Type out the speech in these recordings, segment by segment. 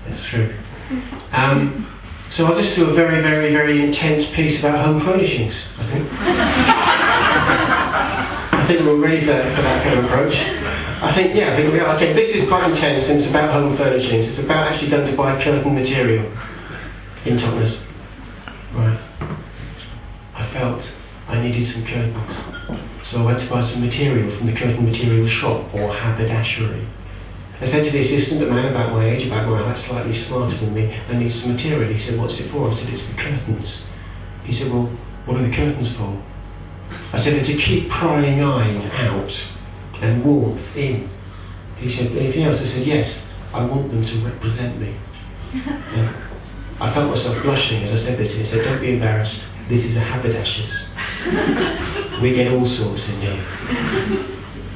It's true. So I'll just do a very, very, very intense piece about home furnishings, I think. I think we're ready for that kind of approach. I think we are. Okay, this is quite intense and it's about home furnishings. It's about actually going to buy curtain material in Totnes. Right. I felt I needed some curtains. So I went to buy some material from the curtain material shop, or haberdashery. I said to the assistant, a man about my age, about my height, slightly smarter than me, I need some material. He said, what's it for? I said, it's for curtains. He said, well, what are the curtains for? I said, they're to keep prying eyes out and warmth in. He said, anything else? I said, yes, I want them to represent me. Yeah. I felt myself blushing as I said this. He said, don't be embarrassed. This is a haberdasher's. We get all sorts in here.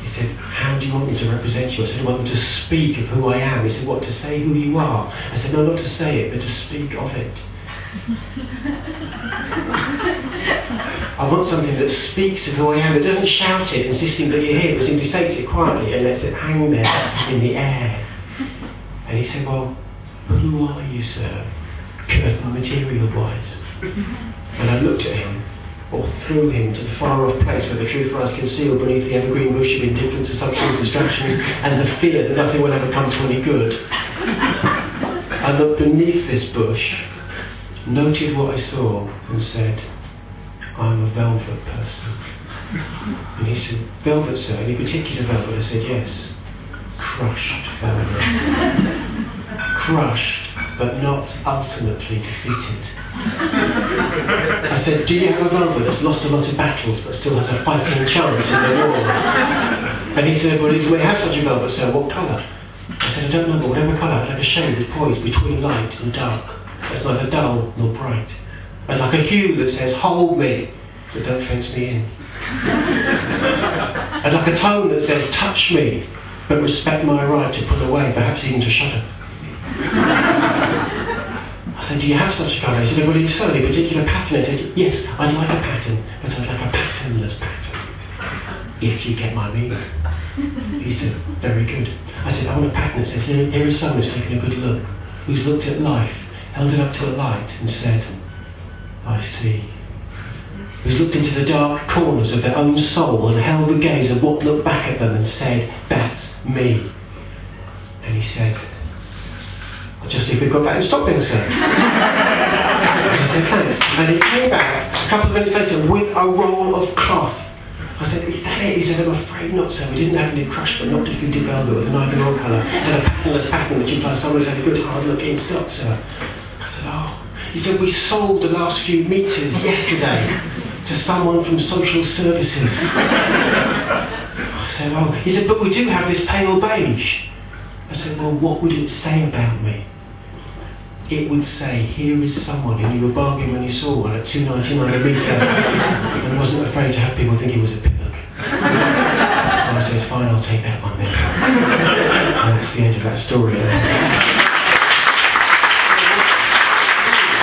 He said, how do you want them to represent you? I said, I want them to speak of who I am. He said, what, to say who you are? I said, no, not to say it, but to speak of it. I want something that speaks of who I am, that doesn't shout it, insisting that you hear it, but simply states it quietly and lets it hang there in the air. And he said, well, who are you, sir, curtain material-wise? And I looked at him, or through him, to the far-off place where the truth lies concealed beneath the evergreen bush of indifference, assumptions, distractions, and the fear that nothing will ever come to any good. I looked beneath this bush, noted what I saw, and said, I'm a velvet person. And he said, velvet, sir? Any particular velvet? I said, yes. Crushed velvet. Crushed, but not ultimately defeated. I said, do you have a velvet that's lost a lot of battles but still has a fighting chance in the war? And he said, well, if you may have such a velvet, sir, what colour? I said, I don't know, but whatever colour, I'd like a shade that's poised between light and dark. That's neither dull nor bright. I'd like a hue that says, hold me, but don't fence me in. I'd like a tone that says, touch me, but respect my right to pull away, perhaps even to shudder. I said, do you have such a colour? He said, well, if so, any particular pattern? I said, yes, I'd like a pattern, but I'd like a patternless pattern, if you get my meaning. He said, very good. I said, I want a pattern that says, here is someone who's taken a good look, who's looked at life, held it up to the light and said, I see. Who's looked into the dark corners of their own soul and held the gaze of what looked back at them and said, that's me. And he said, I'll just see if we've got that in stock then, sir. I said, thanks. And he came back a couple of minutes later with a roll of cloth. I said, is that it? He said, I'm afraid not, sir. We didn't have any crushed but not defeated velvet with an either or colour. It had a patternless pattern which implies someone who's had a good hard look in stock, sir. I said, oh. He said, we sold the last few metres yesterday to someone from social services. I said, oh. He said, but we do have this pale beige. I said, well, what would it say about me? It would say, here is someone who knew a bargain when you saw one at $2.99 a metre and wasn't afraid to have people think he was a pillock. So I said, fine, I'll take that one then. And that's the end of that story.